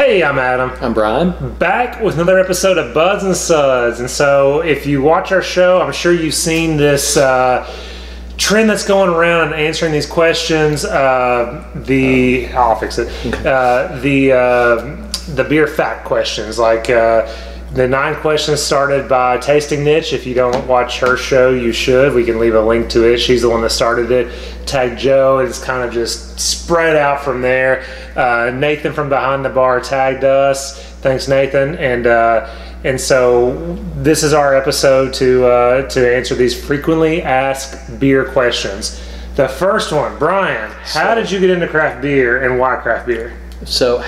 Hey, I'm Adam. I'm Brian. Back with another episode of Buds and Suds. And so if you watch our show, I'm sure you've seen this trend that's going around and answering these questions. I'll fix it. The beer fact questions, like the 9 questions started by Tasting Nitch. If you don't watch her show, you should. We can leave a link to it. She's the one that started it. Tagged Joe. It's kind of just spread out from there. Nathan from Behind the Bar tagged us. Thanks, Nathan. And so this is our episode to answer these frequently asked beer questions. The first one, Brian, how did you get into craft beer and why craft beer? So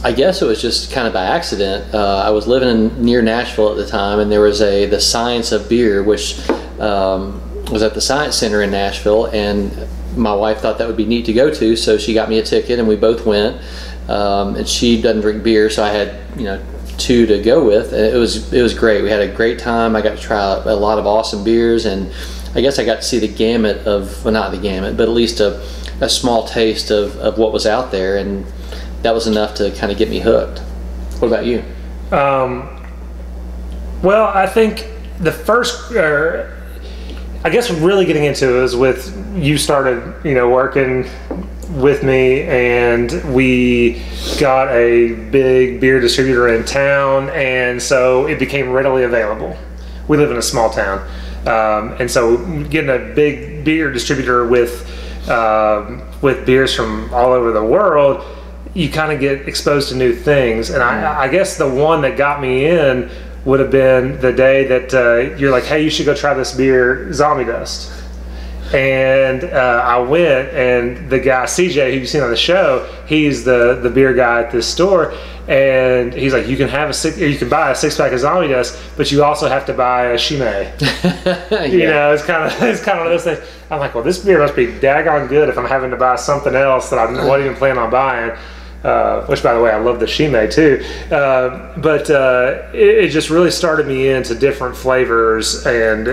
I guess it was just kind of by accident. I was living near Nashville at the time, and there was the Science of Beer, which was at the Science Center in Nashville, and my wife thought that would be neat to go to, so she got me a ticket, and we both went. And she doesn't drink beer, so I had 2 to go with, and it was great. We had a great time. I got to try a lot of awesome beers, and I guess I got to see the gamut of, well, not the gamut, but at least a small taste of what was out there, and that was enough to kind of get me hooked. What about you? Well, I think the first, I guess really getting into it was with, you started, working with me, and we got a big beer distributor in town, and so it became readily available. We live in a small town, and so getting a big beer distributor with beers from all over the world, you kind of get exposed to new things. And I guess the one that got me in would have been the day that you're like, hey, you should go try this beer, Zombie Dust. And I went, and the guy, CJ, who you've seen on the show, he's the beer guy at this store, and he's like, you can buy a 6-pack of Zombie Dust, but you also have to buy a Shimei. Yeah. It's kind of one of those things. I'm like, well, this beer must be daggone good if I'm having to buy something else that I wasn't even planning on buying. Which, by the way, I love the Shimei too. But it just really started me into different flavors, and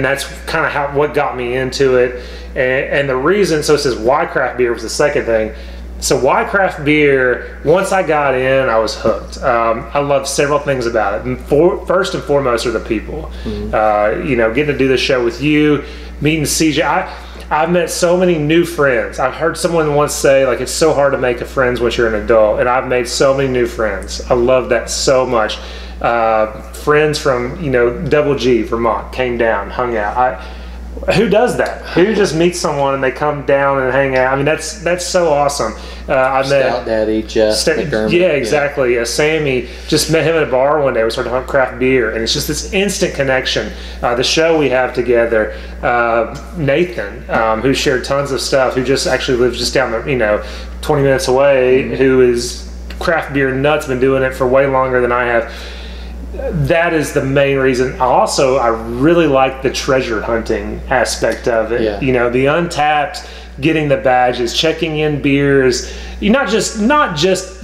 that's kind of what got me into it. And the reason, so it says why craft beer was the second thing. So why craft beer, once I got in, I was hooked. I love several things about it. And first and foremost are the people. Getting to do the show with you, meeting CJ. I've met so many new friends. I've heard someone once say, like, it's so hard to make friends once you're an adult, and I've made so many new friends. I love that so much. Friends from, Double G, Vermont, came down, hung out. Who does that? Who just meets someone and they come down and hang out? I mean, that's so awesome. I met Stout Daddy, Jeff McDermott. Yeah, exactly. Sammy, just met him at a bar one day. We started talking about craft beer, and it's just this instant connection. The show we have together, Nathan, who shared tons of stuff, who just actually lives just down the 20 minutes away, who is craft beer nuts, been doing it for way longer than I have. That is the main reason. Also, I really like the treasure hunting aspect of it. Yeah. The Untapped, getting the badges, checking in beers. You're not just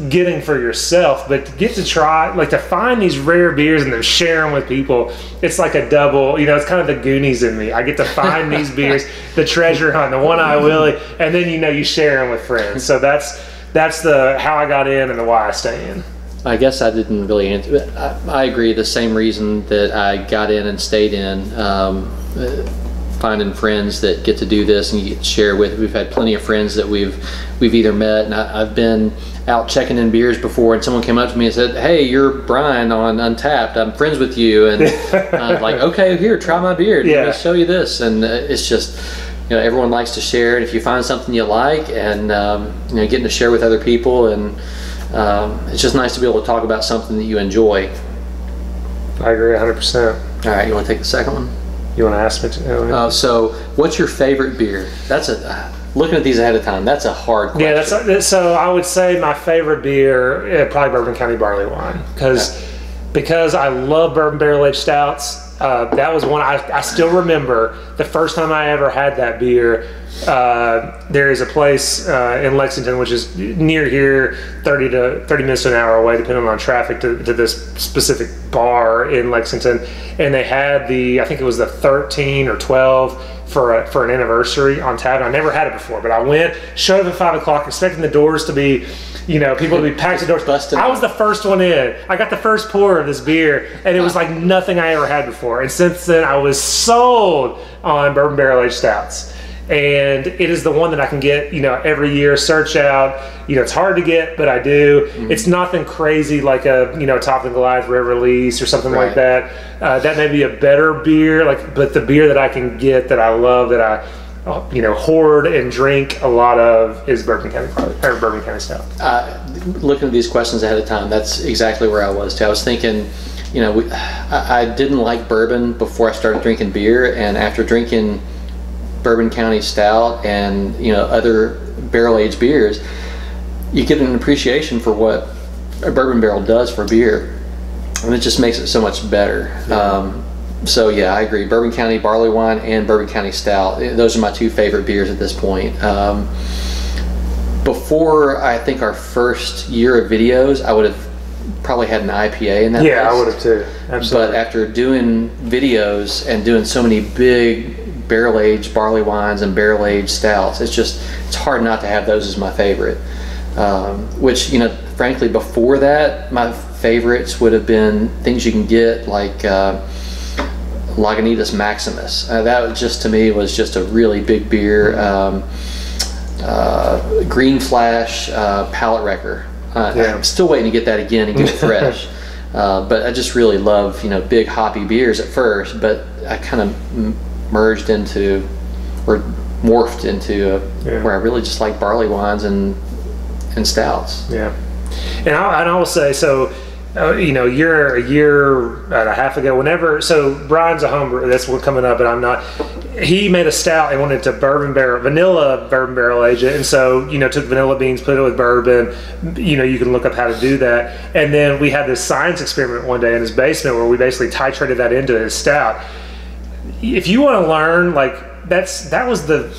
getting for yourself, but to get to try, like, to find these rare beers and then share them with people. It's like a double. It's kind of the Goonies in me. I get to find these beers, the treasure hunt, the One Eye Willie, and then you share them with friends. So that's the how I got in and the why I stay in. I guess I didn't really answer. I agree. The same reason that I got in and stayed in, finding friends that get to do this and you get to share with. We've had plenty of friends that we've either met, and I've been out checking in beers before, and someone came up to me and said, "Hey, you're Brian on Untapped. I'm friends with you." And I was like, "Okay, here, try my beer. Let me show you this." And it's just, everyone likes to share, and if you find something you like, and getting to share with other people, and it's just nice to be able to talk about something that you enjoy. I agree 100%. All right, you want to take the second one? You want to ask me? So what's your favorite beer? That's looking at these ahead of time, that's a hard question. Yeah, so I would say my favorite beer, probably Bourbon County Barley Wine, because I love bourbon barrel aged stouts. That was one I still remember the first time I ever had that beer there is a place in Lexington, which is near here, 30 minutes to an hour away, depending on traffic, to this specific bar in Lexington. And they had I think it was the 13 or 12 for an anniversary on tap. I never had it before, but I went, showed up at 5 o'clock, expecting the doors to be, people to be packed to doors. I was the first one in. I got the first pour of this beer, and it was like nothing I ever had before. And since then, I was sold on bourbon barrel aged stouts. And it is the one that I can get, every year, search out. It's hard to get, but I do. Mm-hmm. It's nothing crazy like a, Top and Goliath Rare Release or something like that. That may be a better beer, but the beer that I can get that I love, that I, hoard and drink a lot of, is Bourbon County Stout. Looking at these questions ahead of time, that's exactly where I was too. I was thinking, I didn't like bourbon before I started drinking beer, and after drinking Bourbon County Stout and other barrel-aged beers, you get an appreciation for what a bourbon barrel does for beer, and it just makes it so much better. So yeah, I agree. Bourbon County Barley Wine and Bourbon County Stout, those are my two favorite beers at this point. Before, I think, our first year of videos, I would have probably had an IPA in that list. I would have too. Absolutely. But after doing videos and doing so many big barrel-aged barley wines and barrel-aged stouts, it's hard not to have those as my favorite. Which, frankly, before that, my favorites would have been things you can get like Lagunitas Maximus. That just, to me, was just a really big beer. Green Flash Palate Wrecker. I'm still waiting to get that again and get it fresh. But I just really love, big hoppy beers at first, but I kind of merged into, or morphed into, where I really just like barley wines and stouts. Yeah. And I will say, so, a year and a half ago, so Brian's a homebrewer, that's what's coming up, but I'm not. He made a stout and wanted to vanilla bourbon barrel age it, and so took vanilla beans, put it with bourbon. You can look up how to do that. And then we had this science experiment one day in his basement where we basically titrated that into his stout. If you want to learn, that was the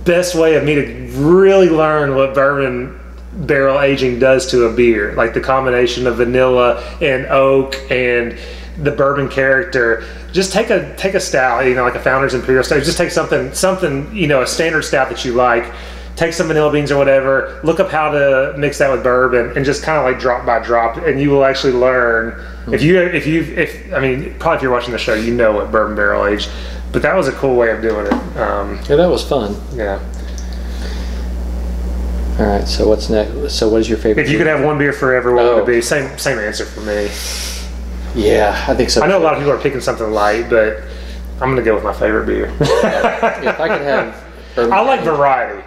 best way of me to really learn what bourbon barrel aging does to a beer, like the combination of vanilla and oak and the bourbon character. Just take a stout, like a Founder's Imperial Stout. Just take something, a standard stout that you like. Take some vanilla beans or whatever. Look up how to mix that with bourbon, and just kind of like drop by drop, and you will actually learn. Probably if you're watching the show, what bourbon barrel aged. But that was a cool way of doing it. Yeah, that was fun. Yeah. All right. So what's next? So what is your favorite? If you could have one beer forever, what would it be? Same answer for me. Yeah, I think so. I know a lot of people are picking something light, but I'm gonna go with my favorite beer. If I could have, I like variety.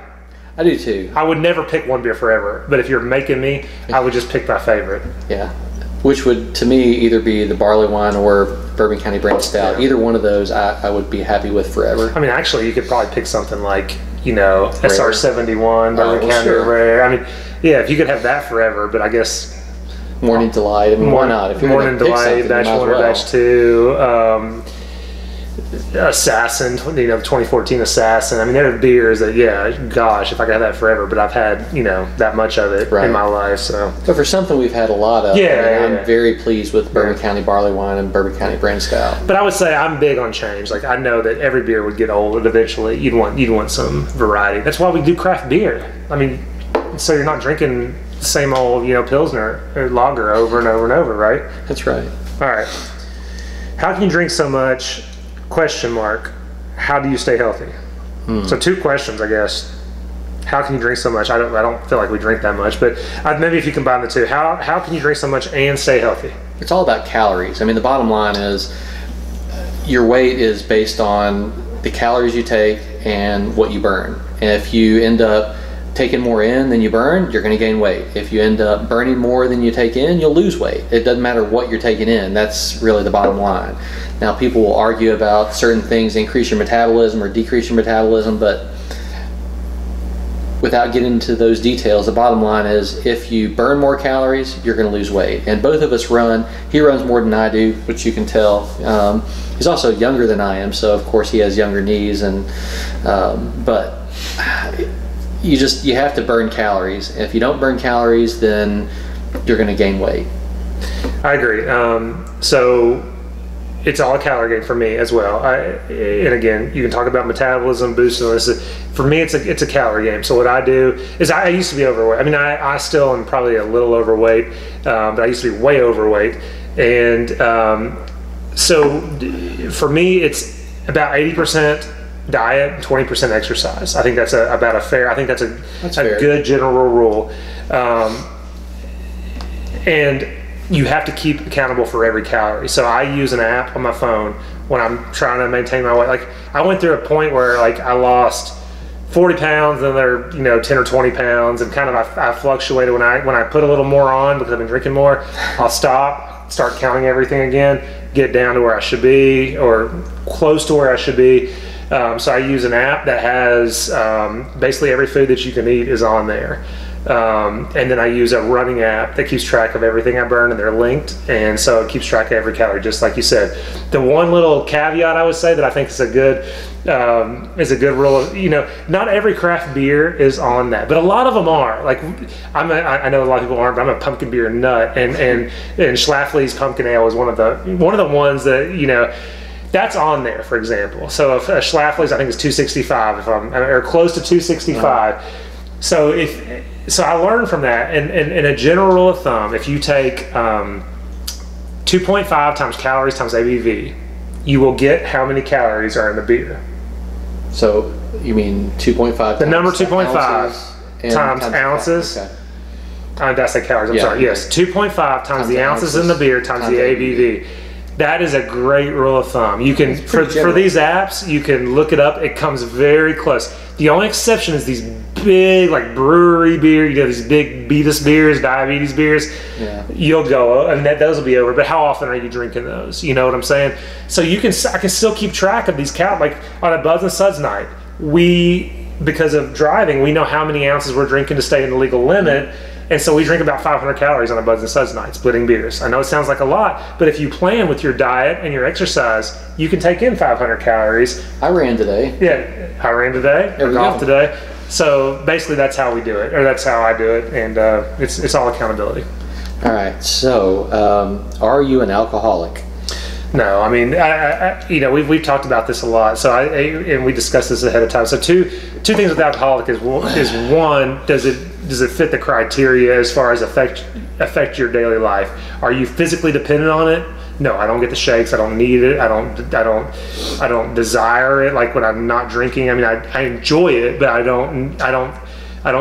I do too. I would never pick one beer forever, but if you're making me, I would just pick my favorite. Yeah, which would, to me, either be the barley wine or Bourbon County Brand Stout. Yeah. Either one of those, I would be happy with forever. Actually, you could probably pick something like, SR71, Bourbon County Rare. If you could have that forever, but I guess Morning Delight. Why not? If you're Morning Delight, Batch 1 or Batch 2. Assassin, 2014 Assassin. There are beers that, gosh, if I could have that forever, but I've had, that much of it in my life. So, but for something we've had a lot of, I'm very pleased with Bourbon County Barley Wine and Bourbon County Brand Stout. But I would say I'm big on change. I know that every beer would get old, and eventually you'd want some variety. That's why we do craft beer. So you're not drinking the same old, Pilsner or lager over and over and over, right? That's right. All right. How can you drink so much? ? How do you stay healthy? So 2 questions, I guess. How can you drink so much? I don't feel like we drink that much, but maybe if you combine the two, how can you drink so much and stay healthy? It's all about calories. The bottom line is your weight is based on the calories you take and what you burn. And if you end up taking more in than you burn, you're going to gain weight. If you end up burning more than you take in, you'll lose weight. It doesn't matter what you're taking in. That's really the bottom line. Now, people will argue about certain things increase your metabolism or decrease your metabolism, but without getting into those details, the bottom line is if you burn more calories, you're going to lose weight. And both of us he runs more than I do, which you can tell. He's also younger than I am, so of course he has younger knees, but you have to burn calories. If you don't burn calories, then you're going to gain weight. I agree. So it's all a calorie game for me as well. And again, you can talk about metabolism, boosting this. For me, it's a calorie game. So what I do is I used to be overweight. I mean, I still am probably a little overweight, but I used to be way overweight. And so for me, it's about 80% diet, 20% exercise. I think that's about a fair. I think that's a good general rule. And you have to keep accountable for every calorie. So I use an app on my phone when I'm trying to maintain my weight. Like I went through a point where like I lost 40 pounds and they're 10 or 20 pounds, and kind of I fluctuated. When I put a little more on because I've been drinking more, I'll start counting everything again, get down to where I should be or close to where I should be. So I use an app that has basically every food that you can eat is on there. And then I use a running app that keeps track of everything I burn, and they're linked, and so it keeps track of every calorie, just like you said. The one little caveat I would say that I think is a good rule of, not every craft beer is on that, but a lot of them are. Like I know a lot of people aren't, but I'm a pumpkin beer nut, and Schlafly's pumpkin ale is one of the ones that that's on there, for example. So if Schlafly's, I think, is 265 or close to 265. So I learned from that, and a general rule of thumb, if you take 2.5 times calories times ABV, you will get how many calories are in the beer. So you mean 2.5? The number 2.5 times ounces. Okay. Did I say calories? I'm sorry. Yes, 2.5 times the ounces in the beer times the ABV. That is a great rule of thumb. You can for these apps, you can look it up. It comes very close. The only exception is these big like brewery beer. These big Beatus beers, diabetes beers. Yeah. You'll go, and those will be over. But how often are you drinking those? You know what I'm saying? So I can still keep track of these calories. Like on a Buds and Suds night, because of driving, we know how many ounces we're drinking to stay in the legal limit. And so we drink about 500 calories on a Buds and Suds night, splitting beers. I know it sounds like a lot, but if you plan with your diet and your exercise, you can take in 500 calories. I ran today. Yeah, I ran today. I golfed today. So basically that's how we do it, or that's how I do it, and it's all accountability. All right, so are you an alcoholic? No, I mean, we've talked about this a lot. So and we discussed this ahead of time. So two things with alcoholic is one, does it fit the criteria as far as affect your daily life? Are you physically dependent on it? No, I don't get the shakes. I don't need it. I don't desire it. Like when I'm not drinking, I mean, I enjoy it, but I don't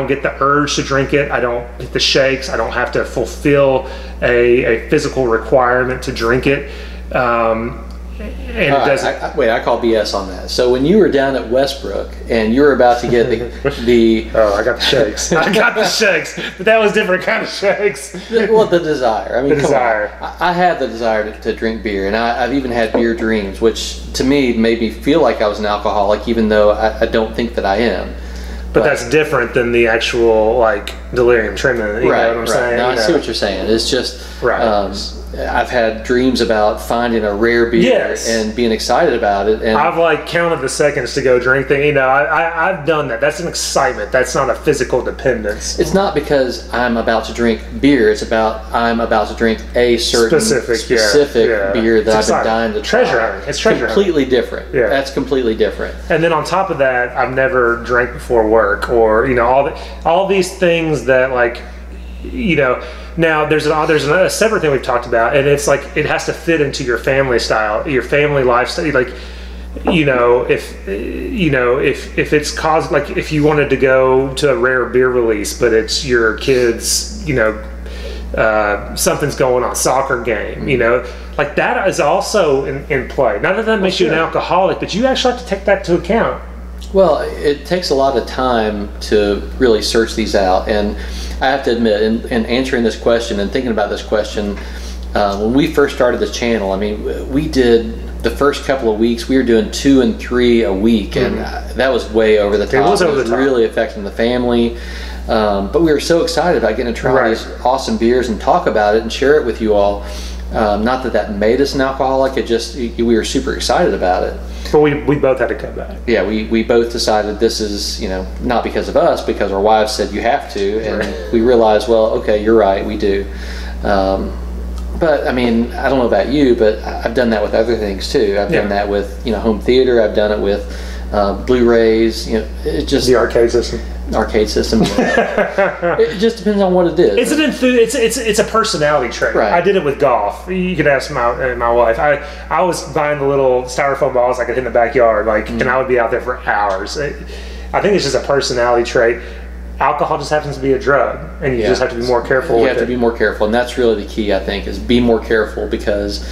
get the urge to drink it. I don't get the shakes. I don't have to fulfill a physical requirement to drink it. And I call BS on that. So when you were down at Westbrook and you were about to get the oh, I got the shakes. I got the shakes, but that was different kind of shakes. The desire. I mean, the desire. I have the desire to drink beer, and I've even had beer dreams, which to me made me feel like I was an alcoholic, even though I don't think that I am. But that's different than the actual like delirium tremens. You know what I'm saying? No, I see what you're saying. It's just I've had dreams about finding a rare beer and being excited about it. And I've like counted the seconds to go drink thing. I've done that. That's an excitement. That's not a physical dependence. It's not because I'm about to drink beer. It's about I'm about to drink a certain specific beer that I've been dying to try. Treasure hunting. It's treasure completely different. Yeah. That's completely different. And then on top of that, I've never drank before work, or all these things that like Now there's a separate thing we've talked about, and it's like it has to fit into your family style, your family lifestyle. Like, if it's caused, like if you wanted to go to a rare beer release, but it's your kids, something's going on, soccer game, like that is also in play. Not that makes you an alcoholic, but you actually have to take that into account. Well, it takes a lot of time to really search these out, and I have to admit, in answering this question and thinking about this question, when we first started the channel, I mean, we did the first couple of weeks, we were doing 2 and 3 a week, and that was way over the top. It was really affecting the family, but we were so excited about getting to try these awesome beers and talk about it and share it with you all. Not that made us an alcoholic. It just, we were super excited about it. But we both had to cut back. Yeah, we both decided this is, not because of us, because our wives said you have to, and we realized, well, okay, you're right, we do. But I mean, I don't know about you, but I've done that with other things too. I've done that with home theater. I've done it with Blu-rays. It just the arcade system. It just depends on what it is. It's a personality trait. Right. I did it with golf. You could ask my wife. I was buying the little styrofoam balls I could hit in the backyard, and I would be out there for hours. I think it's just a personality trait. Alcohol just happens to be a drug, and you just have to be more careful. You have to be more careful, and that's really the key. I think is be more careful, because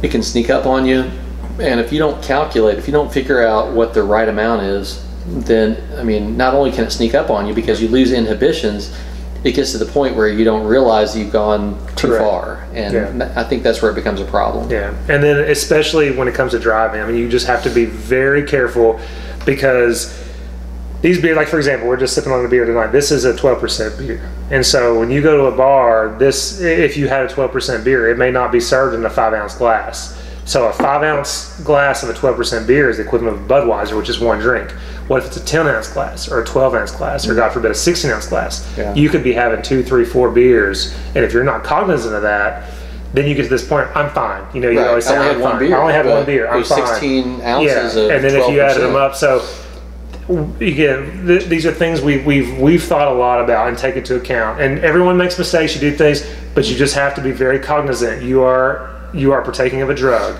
it can sneak up on you, and if you don't calculate, if you don't figure out what the right amount is, then I mean, not only can it sneak up on you because you lose inhibitions, it gets to the point where you don't realize you've gone too far, and I think that's where it becomes a problem. Yeah, and then especially when it comes to driving, I mean, you just have to be very careful, because these beer, like for example, we're just sipping on the beer tonight. This is a 12% beer, and so when you go to a bar, if you had a 12% beer, it may not be served in a 5-ounce glass. So a 5-ounce glass of a 12% beer is the equivalent of a Budweiser, which is one drink. What if it's a 10-ounce glass, or a 12-ounce glass, or God forbid a 16-ounce glass? Yeah. You could be having 2, 3, 4 beers, and if you're not cognizant of that, then you get to this point, I'm fine. You always say, I'm fine. I only had one beer. I'm fine. 16 ounces of and then 12%. If you added them up, so again, these are things we've thought a lot about and take into account. And everyone makes mistakes. You do things, but you just have to be very cognizant. You are partaking of a drug,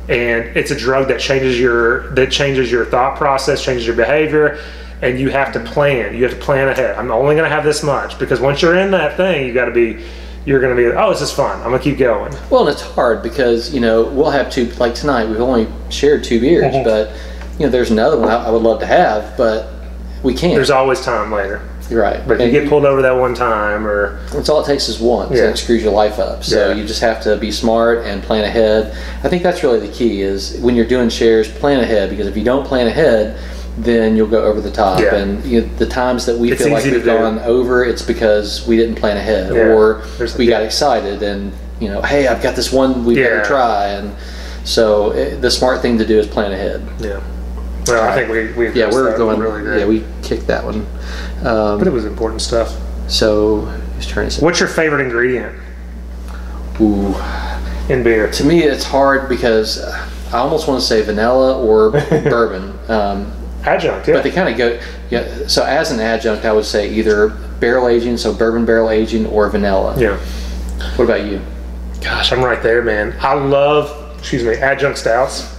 and it's a drug that changes your thought process, changes your behavior, and you have to plan. You have to plan ahead. I'm only going to have this much, because once you're in that thing, you're going to be, oh, this is fun, I'm going to keep going. Well, and it's hard because we'll have two, like tonight we've only shared 2 beers, but there's another one I would love to have, but we can't. There's always time later. You're right. But if you get pulled over that one time, or it's all it takes is once, and it screws your life up. So you just have to be smart and plan ahead. I think that's really the key, is when you're doing shares, plan ahead, because if you don't plan ahead, then you'll go over the top. And the times that we feel like we've gone over, it's because we didn't plan ahead, or we got excited and hey, I've got this one we better try. And so the smart thing to do is plan ahead. Yeah. Well, I think we're going really good. Yeah, we kicked that one. But it was important stuff. So, he's trying to say, what's your favorite ingredient? Ooh, in beer? To me, it's hard because I almost want to say vanilla or bourbon. Adjunct, but they kind of go. Yeah. So as an adjunct, I would say either barrel aging, so bourbon barrel aging, or vanilla. Yeah. What about you? Gosh, I'm right there, man. I love, adjunct stouts.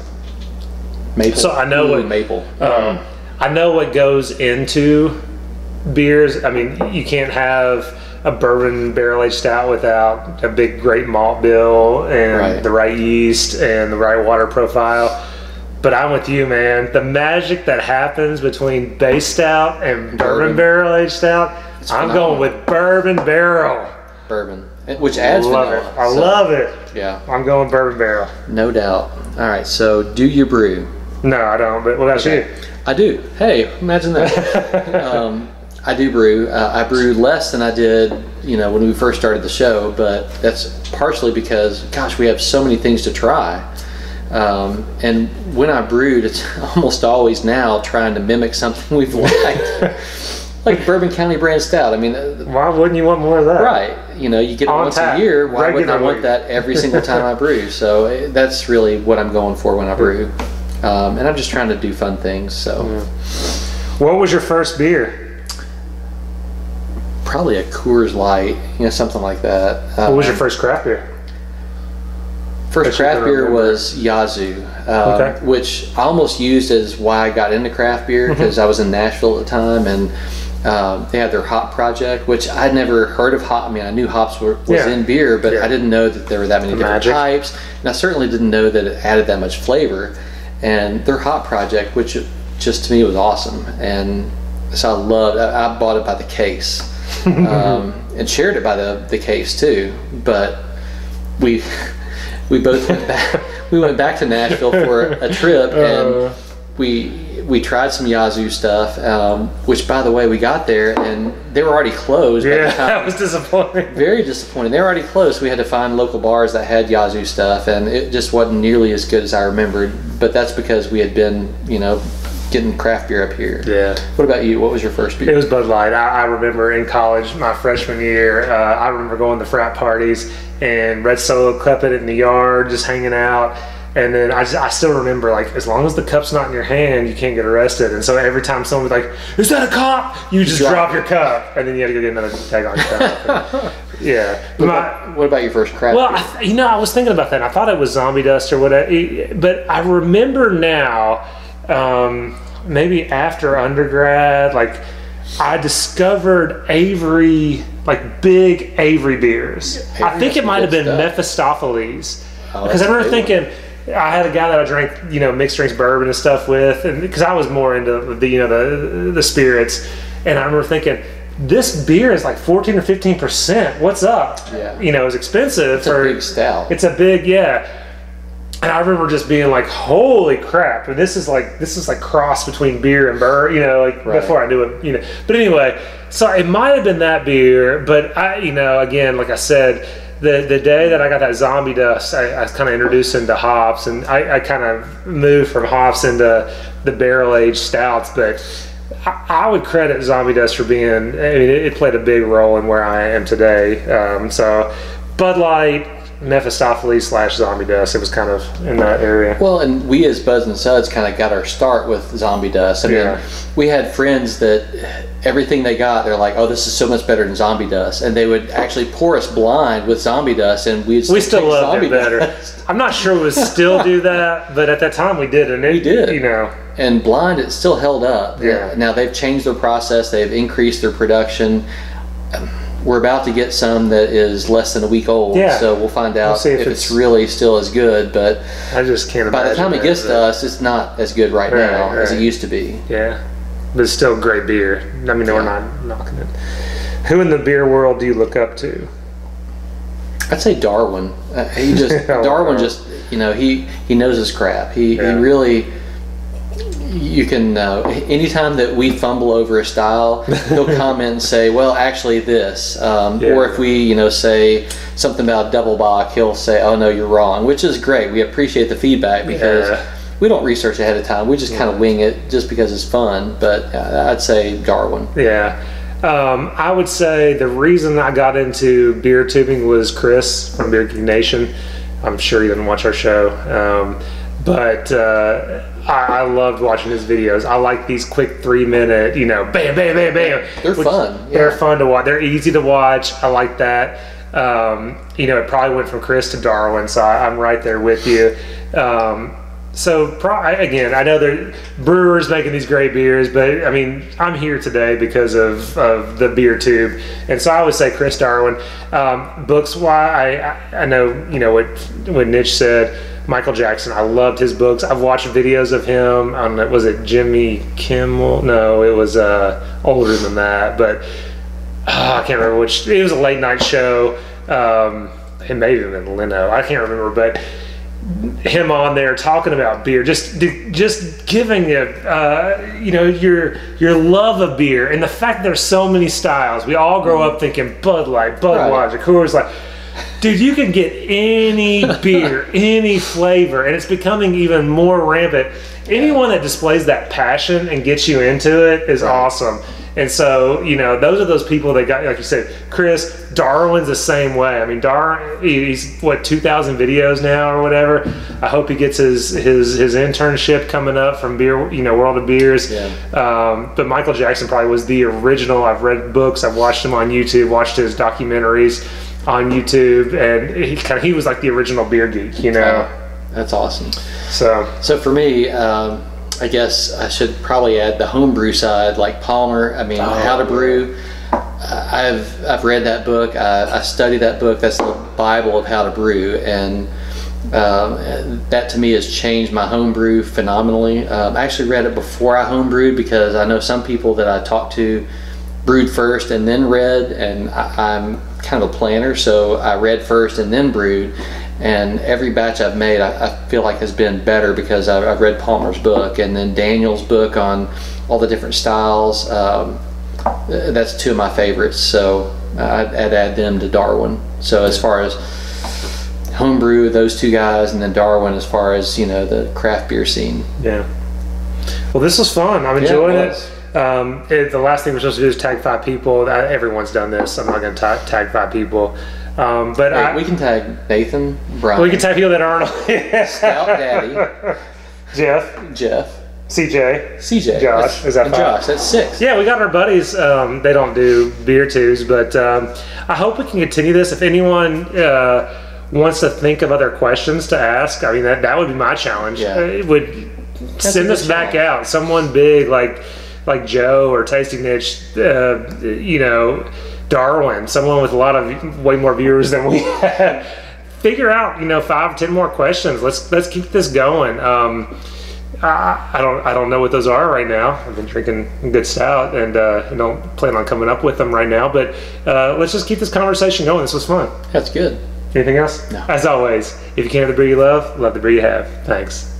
Maple. So I know maple. I know what goes into beers. I mean, you can't have a bourbon barrel aged stout without a big great malt bill and the right yeast and the right water profile. But I'm with you, man. The magic that happens between base stout and bourbon barrel aged stout, I'm going with bourbon barrel. Bourbon, which adds vanilla. I love it. Yeah. I'm going bourbon barrel. No doubt. All right, so do you brew? No, I don't, but what about you? I do. Hey, imagine that. I do brew. I brew less than I did, when we first started the show, but that's partially because, gosh, we have so many things to try. And when I brewed, it's almost always now trying to mimic something we've liked. Like Bourbon County brand stout. I mean, why wouldn't you want more of that? Right. You get it once a year. Why wouldn't I want that every single time I brew? So that's really what I'm going for when I brew. And I'm just trying to do fun things. So, what was your first beer? Probably a Coors Light, something like that. What was your first craft beer? First craft beer was Yazoo, which I almost used as why I got into craft beer, because I was in Nashville at the time, and they had their hop project, which I'd never heard of hop. I mean, I knew hops was in beer, but I didn't know that there were that many different types, and I certainly didn't know that it added that much flavor. And their hop project, which just to me was awesome, and so I bought it by the case, and shared it by the case too. But we both went back. We went back to Nashville for a trip, and we tried some Yazoo stuff, which, by the way, we got there and they were already closed. Yeah, that was disappointing. Very disappointing. They were already closed. We had to find local bars that had Yazoo stuff, and it just wasn't nearly as good as I remembered. But that's because we had been, getting craft beer up here. Yeah. What about you? What was your first beer? It was Bud Light. I remember in college, my freshman year, I remember going to frat parties and Red Solo cupping it in the yard, just hanging out. And then I still remember, like, as long as the cup's not in your hand, you can't get arrested. And so every time someone was like, "Is that a cop?" You just drop your cup, and then you had to go get another tag on your cup. Yeah. What about your first craft beer? Well, I was thinking about that. And I thought it was Zombie Dust or whatever. But I remember now, maybe after undergrad, like, I discovered Avery, like big Avery beers. I think it might have been Mephistopheles. Because I remember thinking, I had a guy that I drank, mixed drinks bourbon and stuff with, and because I was more into the spirits, and I remember thinking, this beer is like 14 or 15%. What's up? Yeah. It's expensive. It's a big stout. It's a big, yeah. And I remember just being like, holy crap. And this is like cross between beer and bourbon, Right. Before I knew it, But anyway, so it might have been that beer, but I, again, like I said, the day that I got that Zombie Dust, I was kind of introduced into hops, and I kind of moved from hops into the barrel-aged stouts, but I would credit Zombie Dust for being, it played a big role in where I am today. So Bud Light, Mephistopheles / Zombie Dust, it was kind of in that area. Well, and we as Buds and Suds kind of got our start with Zombie Dust. I mean, we had friends that everything they got, they're like, "Oh, this is so much better than Zombie Dust," and they would actually pour us blind with Zombie Dust, and we still loved it better. I'm not sure we still do that, but at that time we did, and we did. And blind, it still held up. Yeah. Now they've changed their process, they've increased their production. We're about to get some that is less than a week old, so we'll find out if it's really still as good. But I just can't imagine. By the time it gets to us, it's not as good right now as it used to be. Yeah, but it's still great beer. I mean, we're not knocking it. Who in the beer world do you look up to? I'd say Darwin. He just Darwin just he knows his crap. He really. You can anytime that we fumble over a style, he'll comment and say, "Well, actually, this." Or if we say something about double bock, he'll say, "Oh no, you're wrong," which is great. We appreciate the feedback because we don't research ahead of time. We just kind of wing it just because it's fun. But I'd say Darwin. Yeah. I would say the reason I got into beer tubing was Chris from Beer Geek Nation. I'm sure he doesn't watch our show, but I loved watching his videos. I like these quick 3-minute, bam, bam, bam, bam. They're fun. They're fun to watch. They're easy to watch. I like that. It probably went from Chris to Darwin, so I'm right there with you. Again, I know there are brewers making these great beers, but I mean, I'm here today because of the beer tube, and so I would say Chris Darwin. Books, why I know what Nitch said. Michael Jackson, I loved his books. I've watched videos of him on, was it Jimmy Kimmel? No, it was older than that, but I can't remember which. It was a late night show. It may have been Leno. I can't remember, but him on there talking about beer, just giving it, your love of beer, and the fact that there's so many styles. We all grow up thinking Bud Light, Budweiser, Coors Light. Dude, you can get any beer, any flavor, and it's becoming even more rampant. Anyone that displays that passion and gets you into it is awesome. And so, those are those people that got, like you said, Chris, Darwin's the same way. I mean, he's 2,000 videos now or whatever. I hope he gets his internship coming up from Beer, World of Beers. Yeah. But Michael Jackson probably was the original. I've read books, I've watched him on YouTube, watched his documentaries on YouTube, and he was like the original beer geek, That's awesome. So for me, I guess I should probably add the homebrew side, like Palmer. I mean, How to Brew. I've read that book. I studied that book. That's the Bible of how to brew, and that to me has changed my homebrew phenomenally. I actually read it before I homebrewed because I know some people that I talked to brewed first and then read, and I'm kind of a planner, so I read first and then brewed, And every batch I've made, I feel like has been better because I've read Palmer's book, and then Daniel's book on all the different styles. That's two of my favorites, so I'd add them to Darwin. So as far as homebrew, those two guys, and then Darwin as far as, you know, the craft beer scene. Yeah. Well, this was fun. I'm enjoying it. The last thing we're supposed to do is tag 5 people. Everyone's done this. I'm not going to tag 5 people. But we can tag Nathan, Brian. We can tag people that aren't. Scout Daddy. Jeff. CJ. Josh. Is that 5? Josh. That's 6. Yeah, we got our buddies. They don't do beer twos, but I hope we can continue this. If anyone wants to think of other questions to ask, I mean, that would be my challenge. Yeah. It would send us back out. Someone big like Joe or Tasting Nitch, you know, Darwin, someone with a lot of way more viewers than we have. Figure out, you know, 5 or 10 more questions. Let's keep this going. I don't know what those are right now. I've been drinking good stout and don't plan on coming up with them right now. But let's just keep this conversation going. This was fun. That's good. Anything else? No. As always, if you can't have the brew you love the brew you have. Thanks.